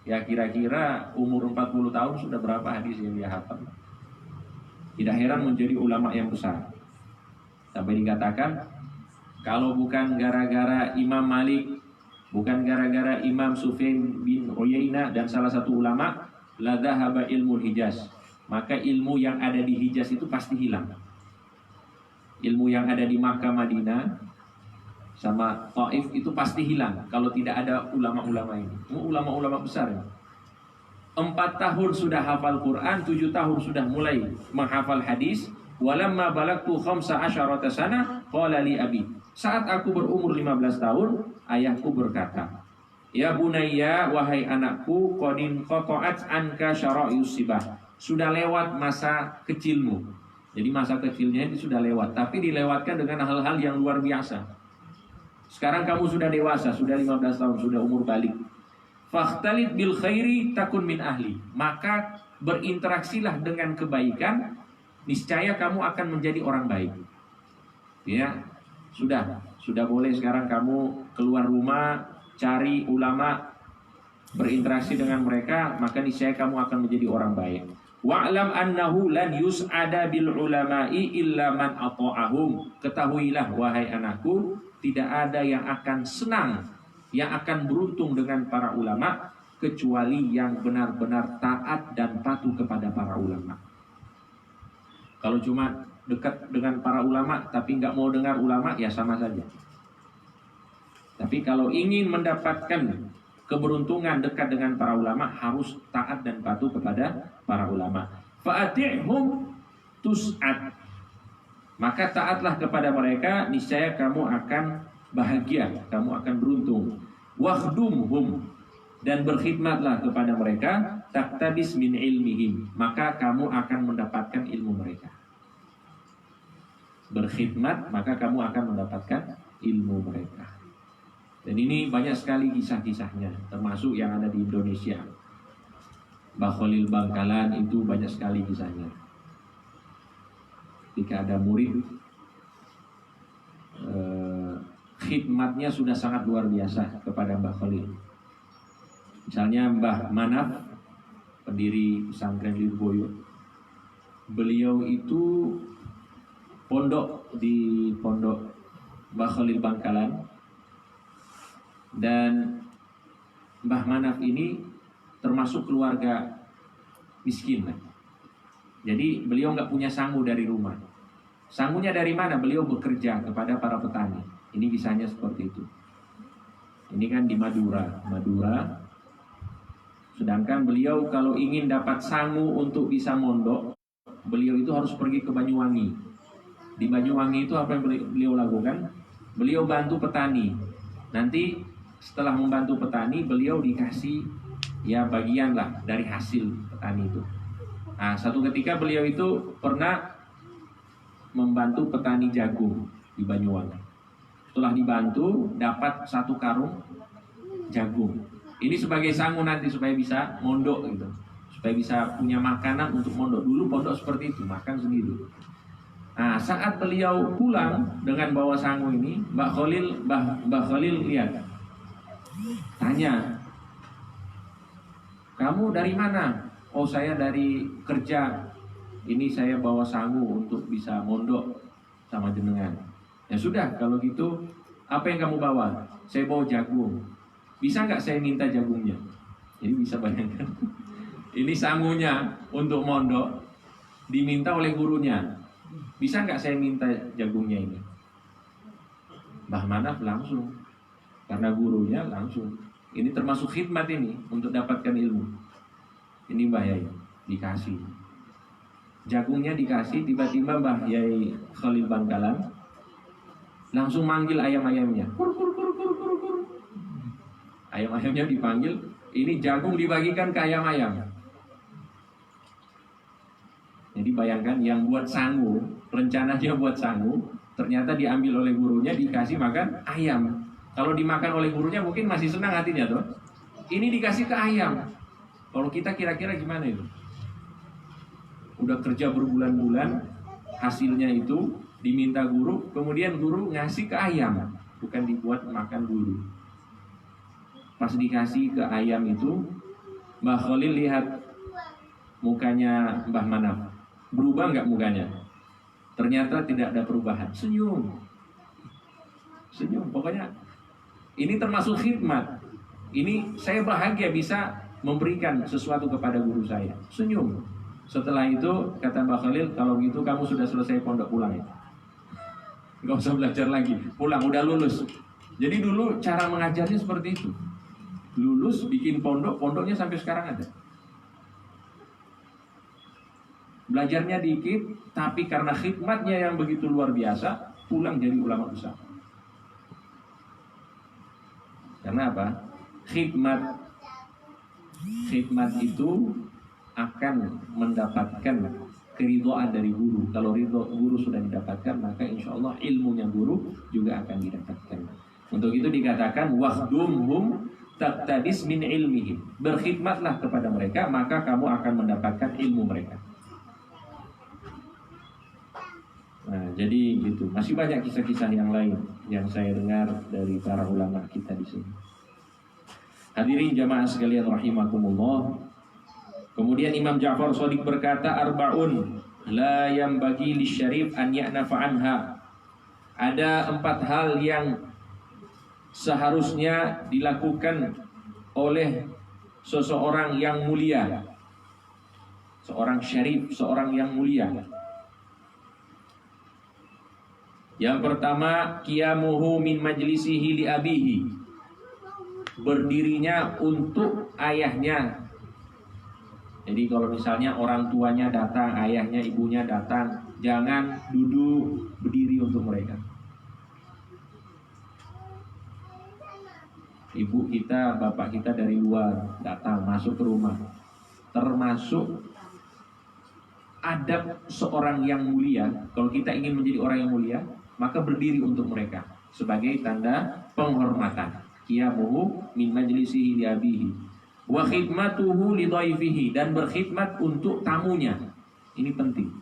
Ya kira-kira umur 40 tahun sudah berapa hadis yang dia hafal. Tidak heran menjadi ulama yang besar. Sampai dikatakan, kalau bukan gara-gara Imam Malik, bukan gara-gara Imam Sufyan bin Uyainah dan salah satu ulama, la dhahaba ilmu Hijaz. Maka ilmu yang ada di Hijaz itu pasti hilang. Ilmu yang ada di Makkah, Madinah sama Taif itu pasti hilang kalau tidak ada ulama-ulama ini. Ulama-ulama besar ya. 4 tahun sudah hafal Quran, 7 tahun sudah mulai menghafal hadis. Walamma balagtu 15 sana qala li abi. Saat aku berumur 15 tahun, ayahku berkata, "Ya bunayya, wahai anakku, qadin qata'at anka syara'iyus sibah." Sudah lewat masa kecilmu. Jadi masa kecilnya itu sudah lewat, tapi dilewatkan dengan hal-hal yang luar biasa. Sekarang kamu sudah dewasa, sudah 15 tahun, sudah umur balik. Fakhtalit bil khairi takun min ahli. Maka berinteraksilah dengan kebaikan, niscaya kamu akan menjadi orang baik. Ya, sudah boleh sekarang kamu keluar rumah, cari ulama, berinteraksi dengan mereka, maka niscaya kamu akan menjadi orang baik. Wa'lam annahu lan yus'ada bil ulama'i illa man ata'ahum. Ketahuilah wahai anakku, tidak ada yang akan senang, yang akan beruntung dengan para ulama kecuali yang benar-benar taat dan patuh kepada para ulama. Kalau cuma dekat dengan para ulama tapi nggak mau dengar ulama, ya sama saja. Tapi kalau ingin mendapatkan keberuntungan dekat dengan para ulama, harus taat dan patuh kepada para ulama. Fa'ati'hum tus'ad. Maka taatlah kepada mereka, niscaya kamu akan bahagia, kamu akan beruntung. Wakhdumhum, dan berkhidmatlah kepada mereka, taktabis min ilmihim, maka kamu akan mendapatkan ilmu mereka. Berkhidmat, maka kamu akan mendapatkan ilmu mereka. Dan ini banyak sekali kisah-kisahnya, termasuk yang ada di Indonesia. Mbah Khalil Bangkalan itu banyak sekali kisahnya. Ketika ada murid, khidmatnya sudah sangat luar biasa kepada Mbah Khalil. Misalnya Mbah Manaf, pendiri pesantren Lirboyo, beliau itu pondok di pondok Mbah Khalil Bangkalan, dan Mbah Manaf ini termasuk keluarga miskin. Jadi beliau nggak punya sangu dari rumah. Sangunya dari mana? Beliau bekerja kepada para petani. Ini kisahnya seperti itu. Ini kan di Madura. Sedangkan beliau kalau ingin dapat sangu untuk bisa mondok, beliau itu harus pergi ke Banyuwangi. Di Banyuwangi itu apa yang beliau lakukan? Beliau bantu petani. Nanti setelah membantu petani, beliau dikasih ya bagian lah dari hasil petani itu. Nah, satu ketika beliau itu pernah membantu petani jagung di Banyuwangi. Setelah dibantu, dapat 1 karung jagung. Ini sebagai sangu nanti supaya bisa mondok gitu, supaya bisa punya makanan untuk mondok. Dulu pondok seperti itu, makan sendiri. Nah, saat beliau pulang dengan bawa sangu ini, Mbah Khalil lihat, tanya, kamu dari mana? Oh, saya dari kerja. Ini saya bawa sangu untuk bisa mondok sama jenengan. Ya sudah, kalau gitu apa yang kamu bawa? Saya bawa jagung. Bisa nggak saya minta jagungnya? Jadi bisa bayangkan. Ini sangunya untuk mondok diminta oleh gurunya. Bisa nggak saya minta jagungnya ini? Mbah Manaf langsung, karena gurunya langsung. Ini termasuk khidmat ini untuk dapatkan ilmu. Ini Mbah Yai dikasih jagungnya, dikasih. Tiba-tiba Mbah Yai Khalil Bangkalan langsung manggil ayam-ayamnya. Ayam-ayamnya dipanggil. Ini jagung dibagikan ke ayam-ayam. Jadi bayangkan, yang buat sangu, rencananya buat sangu, ternyata diambil oleh gurunya, dikasih makan ayam. Kalau dimakan oleh gurunya mungkin masih senang hatinya tuh. Ini dikasih ke ayam. Kalau kita kira-kira gimana itu? Udah kerja berbulan-bulan, hasilnya itu diminta guru, kemudian guru ngasih ke ayam, bukan dibuat makan guru. Pas dikasih ke ayam itu, Mbah Khalil lihat mukanya Mbah Manaf. Berubah nggak mukanya? Ternyata tidak ada perubahan. Senyum. Pokoknya ini termasuk khidmat. Ini saya bahagia bisa memberikan sesuatu kepada guru saya. Senyum. Setelah itu kata Mbah Khalil, kalau gitu kamu sudah selesai pondok, pulang ya. Nggak usah belajar lagi. Pulang, udah lulus. Jadi dulu cara mengajarnya seperti itu. Lulus, bikin pondok, pondoknya sampai sekarang ada. Belajarnya dikit, tapi karena khidmatnya yang begitu luar biasa, pulang jadi ulama besar. Karena apa? Khidmat itu akan mendapatkan keridhaan dari guru. Kalau ridho guru sudah didapatkan, maka insya Allah ilmunya guru juga akan didapatkan. Untuk itu dikatakan wakhdumhum taqtadis min ilmihim. Berkhidmatlah kepada mereka, maka kamu akan mendapatkan ilmu mereka. Nah, jadi gitu. Masih banyak kisah-kisah yang lain yang saya dengar dari para ulama kita di sini. Hadirin jamaah sekalian rahimakumullah. Kemudian Imam Ja'far Shadiq berkata, arba'un la yanbaghi lisyarif an ya'nafa anha. Ada 4 hal yang seharusnya dilakukan oleh seseorang yang mulia, seorang syarif, seorang yang mulia. Yang pertama, qiyamuhu min majlisihi li abihi. Berdirinya untuk ayahnya. Jadi kalau misalnya orang tuanya datang, ayahnya, ibunya datang, jangan duduk, berdiri untuk mereka. Ibu kita, bapak kita dari luar datang, masuk ke rumah. Termasuk adab seorang yang mulia. Kalau kita ingin menjadi orang yang mulia, maka berdiri untuk mereka sebagai tanda penghormatan. Qiyamuhu min majlisihi li abihi wa khidmatuhu li dhaifihi, dan berkhidmat untuk tamunya. Ini penting.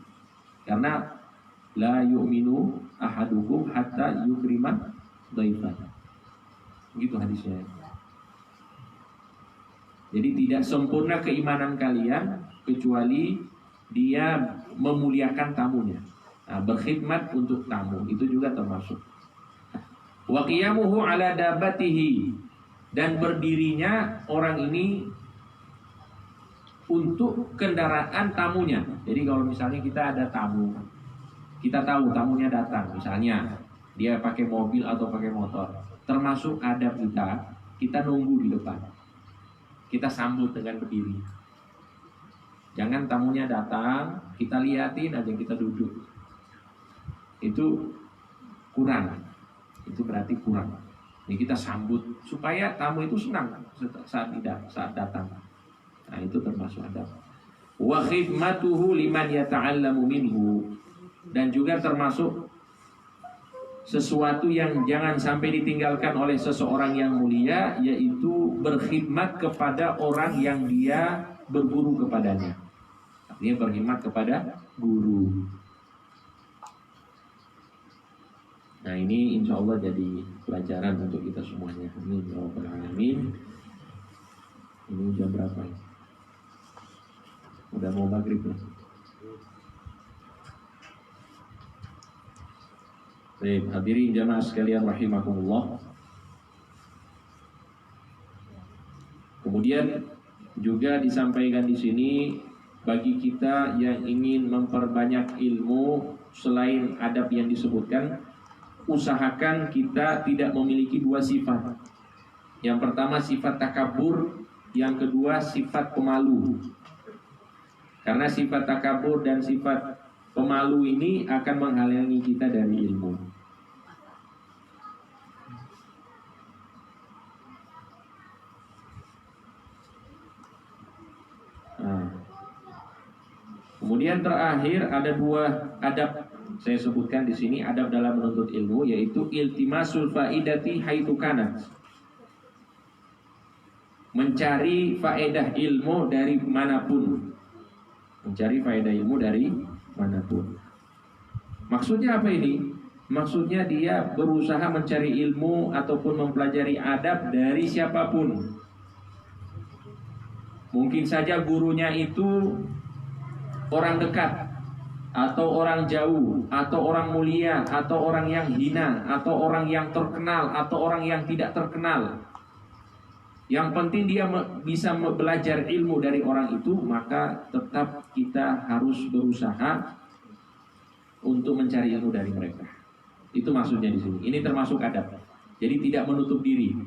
Karena la yu'minu ahadukum hatta yukrima dhaifah. Gitu hadisnya. Jadi tidak sempurna keimanan kalian kecuali dia memuliakan tamunya. Nah, berkhidmat untuk tamu itu juga termasuk. Wa qiyamuhu ala dabatihi, dan berdirinya orang ini untuk kendaraan tamunya. Jadi kalau misalnya kita ada tamu, kita tahu tamunya datang, misalnya dia pakai mobil atau pakai motor, termasuk adab kita nunggu di depan. Kita sambut dengan berdiri. Jangan tamunya datang, kita liatin aja, kita duduk. Itu kurang. Itu berarti kurang. Jadi kita sambut supaya tamu itu senang saat datang. Nah, itu termasuk adab. Wa khidmatuhu liman yata'allamu minhu, dan juga termasuk sesuatu yang jangan sampai ditinggalkan oleh seseorang yang mulia, yaitu berkhidmat kepada orang yang dia berguru kepadanya. Dia berkhidmat kepada guru. Nah, ini insya Allah jadi pelajaran untuk kita semuanya. Amin ya rabbal alamin. Ini jam berapa ya? Udah mau maghrib ya? Baik, hadirin jamaah sekalian rahimakumullah. Kemudian juga disampaikan di sini, bagi kita yang ingin memperbanyak ilmu, selain adab yang disebutkan, usahakan kita tidak memiliki dua sifat. Yang pertama sifat takabur, yang kedua sifat pemalu. Karena sifat takabur dan sifat pemalu ini akan menghalangi kita dari ilmu. Nah, kemudian terakhir ada dua adab saya sebutkan di sini, adab dalam menuntut ilmu, yaitu iltimasul faidati haitsu kanat. Mencari faedah ilmu dari manapun. Mencari faedah ilmu dari manapun. Maksudnya apa ini? Maksudnya dia berusaha mencari ilmu ataupun mempelajari adab dari siapapun. Mungkin saja gurunya itu orang dekat, atau orang jauh, atau orang mulia, atau orang yang hina, atau orang yang terkenal, atau orang yang tidak terkenal. Yang penting dia bisa belajar ilmu dari orang itu, maka tetap kita harus berusaha untuk mencari ilmu dari mereka. Itu maksudnya di sini. Ini termasuk adab. Jadi tidak menutup diri.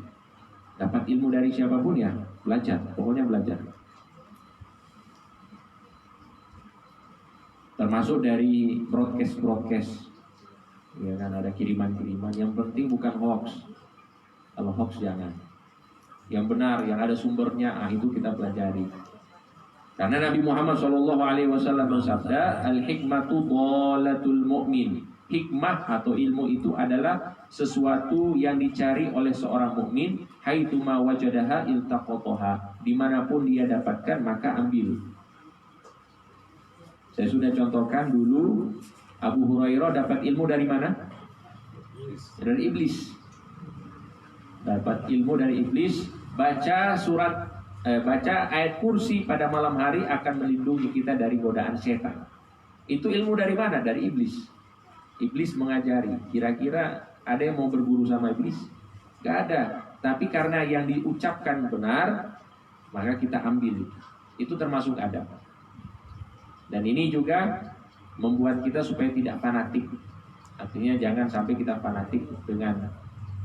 Dapat ilmu dari siapapun ya, belajar. Pokoknya belajar. Termasuk dari broadcast, ya kan, ada kiriman-kiriman. Yang penting bukan hoax. Kalau hoax jangan. Yang benar, yang ada sumbernya, itu kita pelajari. Karena Nabi Muhammad SAW bersabda, al-hikmatu dhalatul mu'min. Hikmah atau ilmu itu adalah sesuatu yang dicari oleh seorang mukmin. Haitsuma wajadaha iltaqataha. Dimanapun dia dapatkan maka ambil. Saya sudah contohkan dulu, Abu Hurairah dapat ilmu dari mana? Dari iblis. Dapat ilmu dari iblis. Baca ayat kursi pada malam hari akan melindungi kita dari godaan setan. Itu ilmu dari mana? Dari iblis. Iblis mengajari. Kira-kira ada yang mau berguru sama iblis? Gak ada. Tapi karena yang diucapkan benar, maka kita ambil. Itu termasuk adab. Dan ini juga membuat kita supaya tidak fanatik. Artinya jangan sampai kita fanatik dengan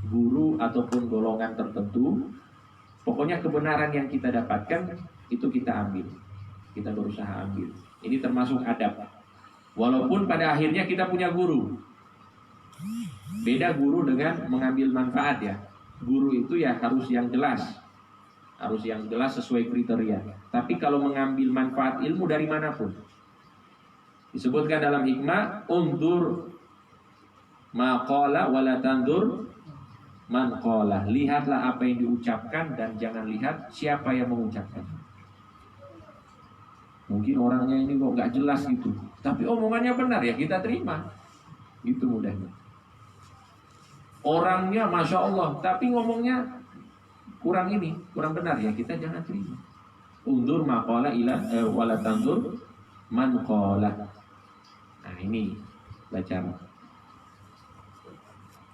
guru ataupun golongan tertentu. Pokoknya kebenaran yang kita dapatkan itu kita ambil, kita berusaha ambil. Ini termasuk adab. Walaupun pada akhirnya kita punya guru. Beda guru dengan mengambil manfaat ya. Guru itu ya harus yang jelas. Harus yang jelas sesuai kriteria. Tapi kalau mengambil manfaat ilmu dari manapun, disebutkan dalam hikmah, undur ma qala wala tandur man qala. Lihatlah apa yang diucapkan dan jangan lihat siapa yang mengucapkan. Mungkin orangnya ini kok nggak jelas gitu, tapi omongannya benar ya kita terima. Gitu mudahnya. Orangnya masya Allah, tapi ngomongnya kurang benar ya kita jangan terima. Undur ma qala ila wala tandur man qala. Nah ini baca.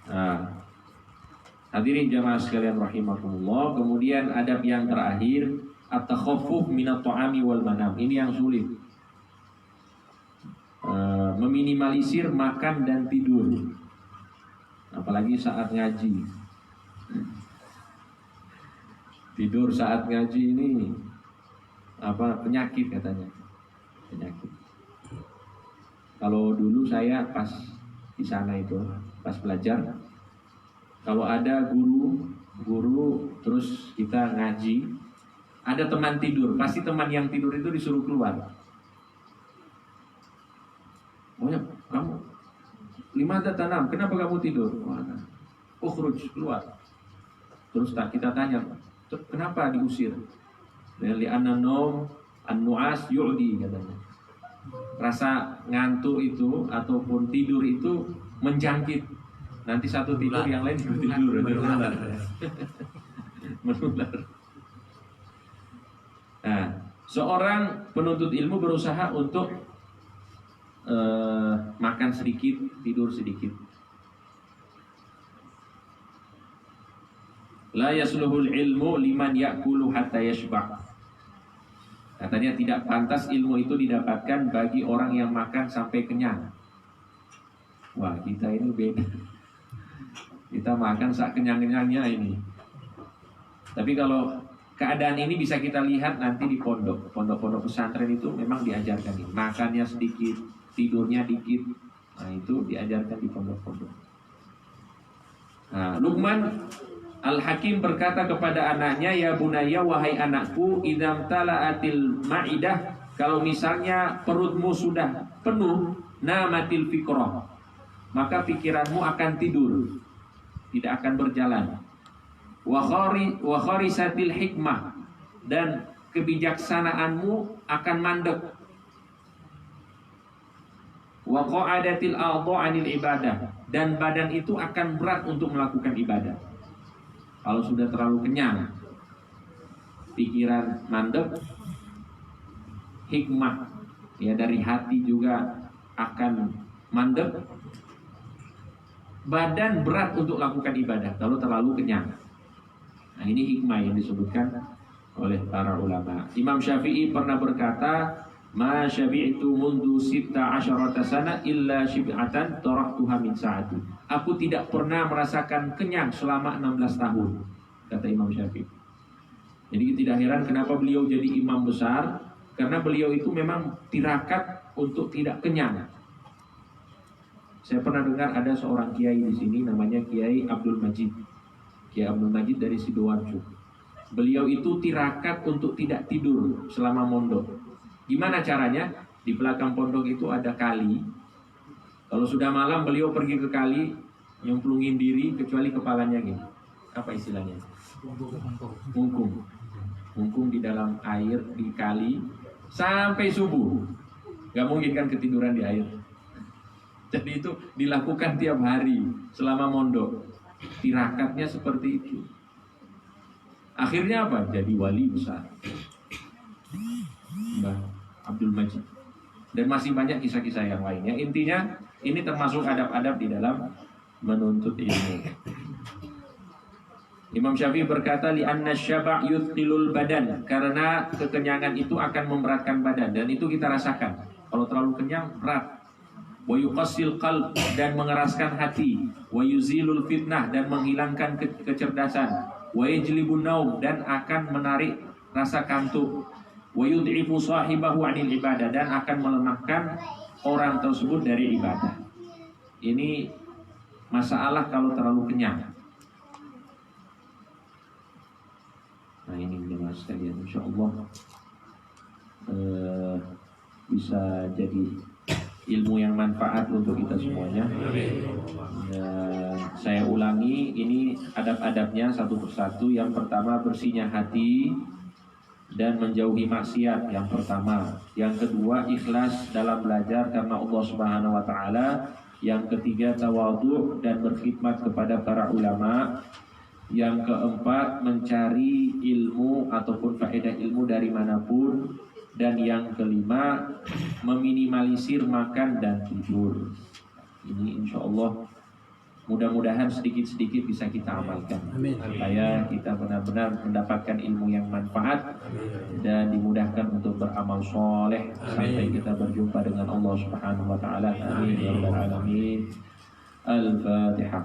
Nah, hadirin jamaah sekalian rahimakumullah. Kemudian adab yang terakhir, at-takhaffuf minat ta'ami wal manam. Ini yang sulit. Meminimalisir makan dan tidur. Apalagi saat ngaji. Tidur saat ngaji ini penyakit katanya. Penyakit. Kalau dulu saya pas di sana itu, pas belajar, kalau ada guru terus kita ngaji, ada teman tidur, pasti teman yang tidur itu disuruh keluar. Pokoknya kamu lima tanam, kenapa kamu tidur? Ukhruj, keluar. Terus kita tanya, kenapa diusir? Li'anna naum an-nu'as yu'di katanya. Rasa ngantuk itu ataupun tidur itu menjangkit. Nanti satu tidur yang lain juga tidur. Menular. Nah, seorang penuntut ilmu berusaha untuk makan sedikit, tidur sedikit. La yasluhul ilmu liman ya'kulu hatta yashba'. Katanya tidak pantas ilmu itu didapatkan bagi orang yang makan sampai kenyang. Wah, kita ini beda. Kita makan sak kenyang-kenyangnya ini. Tapi kalau keadaan ini bisa kita lihat nanti di pondok pesantren itu memang diajarkan ini. Makannya sedikit, tidurnya dikit. Nah, itu diajarkan di pondok-pondok. Nah, Luqman Al-Hakim berkata kepada anaknya, ya bunayya, wahai anakku, idam tala'atil ma'idah, kalau misalnya perutmu sudah penuh, namatil fikrah, maka pikiranmu akan tidur, tidak akan berjalan. Wa kharisatil hikmah, dan kebijaksanaanmu akan mandek. Wa qa'adatil a'dha 'anil ibadah, dan badan itu akan berat untuk melakukan ibadah. Kalau sudah terlalu kenyang, pikiran mandek, hikmah ya dari hati juga akan mandek, badan berat untuk lakukan ibadah kalau terlalu kenyang. Nah, ini hikmah yang disebutkan oleh para ulama. Imam Syafi'i pernah berkata, ma syabi'tu mundu sitta asyarata sana illa syib'atan taraktuha min sa'ati. Aku tidak pernah merasakan kenyang selama 16 tahun, kata Imam Syafi'i. Jadi tidak heran kenapa beliau jadi imam besar, karena beliau itu memang tirakat untuk tidak kenyang. Saya pernah dengar ada seorang kiai di sini namanya Kiai Abdul Majid. Kiai Abdul Majid dari Sidoarjo. Beliau itu tirakat untuk tidak tidur selama mondok. Gimana caranya? Di belakang pondok itu ada kali. Kalau sudah malam beliau pergi ke kali, nyemplungin diri kecuali kepalanya gini. Apa istilahnya? Mungkum di dalam air di kali sampai subuh. Gak mungkin kan ketiduran di air. Jadi itu dilakukan tiap hari selama mondok. Tirakatnya seperti itu. Akhirnya apa? Jadi wali besar, Mbah Abdul Majid. Dan masih banyak kisah-kisah yang lainnya. Intinya ini termasuk adab-adab di dalam menuntut ilmu. Imam Syafi'i berkata, li'anna syaba' yuthqilul badan, karena kekenyangan itu akan memberatkan badan, dan itu kita rasakan. Kalau terlalu kenyang berat. wa yuqassil qalb dan mengeraskan hati, wa yuzilul fitnah dan menghilangkan kecerdasan, wa yajlibun naum dan akan menarik rasa kantuk, wa yud'ifu sahibahu 'anil ibadah dan akan melemahkan orang tersebut dari ibadah. Ini masalah kalau terlalu kenyang. Nah ini mendengar sekalian, insyaallah bisa jadi ilmu yang manfaat untuk kita semuanya. Dan saya ulangi, ini adab-adabnya satu persatu. Yang pertama, bersihnya hati dan menjauhi maksiat. Yang pertama. Yang kedua, ikhlas dalam belajar karena Allah Subhanahu wa taala. Yang ketiga, tawadhu dan berkhidmat kepada para ulama. Yang keempat, mencari ilmu ataupun faedah ilmu dari manapun. Dan yang kelima, meminimalisir makan dan tidur. Ini insya Allah mudah-mudahan sedikit-sedikit bisa kita amalkan. Supaya kita benar-benar mendapatkan ilmu yang manfaat dan dimudahkan untuk beramal soleh sampai kita berjumpa dengan Allah Subhanahu wa taala. Amin ya rabbal alamin. Al-Fatihah.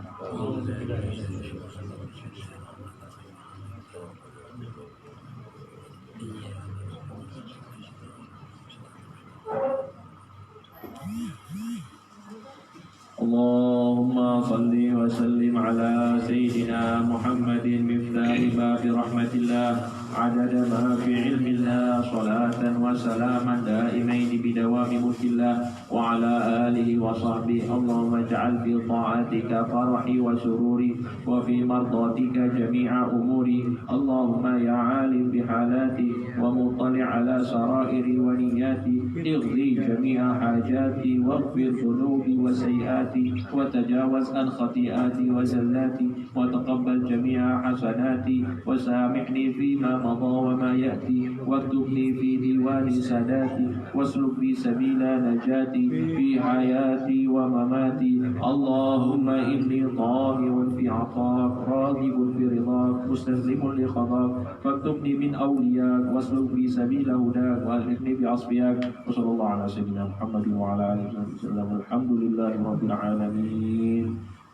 Allahumma salli wa sallim ala Sayyidina Muhammadin miftahi babi rahmatillah adada ma fi ilmillah salatan wa salaman daimaini bidawami mulkillah wa ala alihi wa sahbihi. Allahumma ja'al fi ta'atika farahi wa sururi wa fi mardatika jami'a umuri. Allahumma ya alim bihalati wa mutali' ala sarairi wa niyati اغضي جميع حاجاتي واغفر ذنوبي وسيئاتي وتجاوز عن خطيئاتي وزلاتي وتقبل جميع حسناتي وسامحني فيما مضى وما يأتي واكتبني في ديوان ساداتي واسلك لي سبيل نجاتي في حياتي ومماتي. اللهم إني طامع في عطاك راغب في رضاك مستسلم لقضاك فاكتبني من أولياك واسلك لي سبيل هداك وألحقني بعصبياك. وصلى الله على سيدنا محمد وعلى آله وسلم. الحمد لله رب العالمين.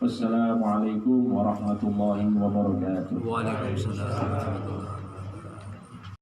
والسلام عليكم ورحمة الله وبركاته. Waalaikumsalam.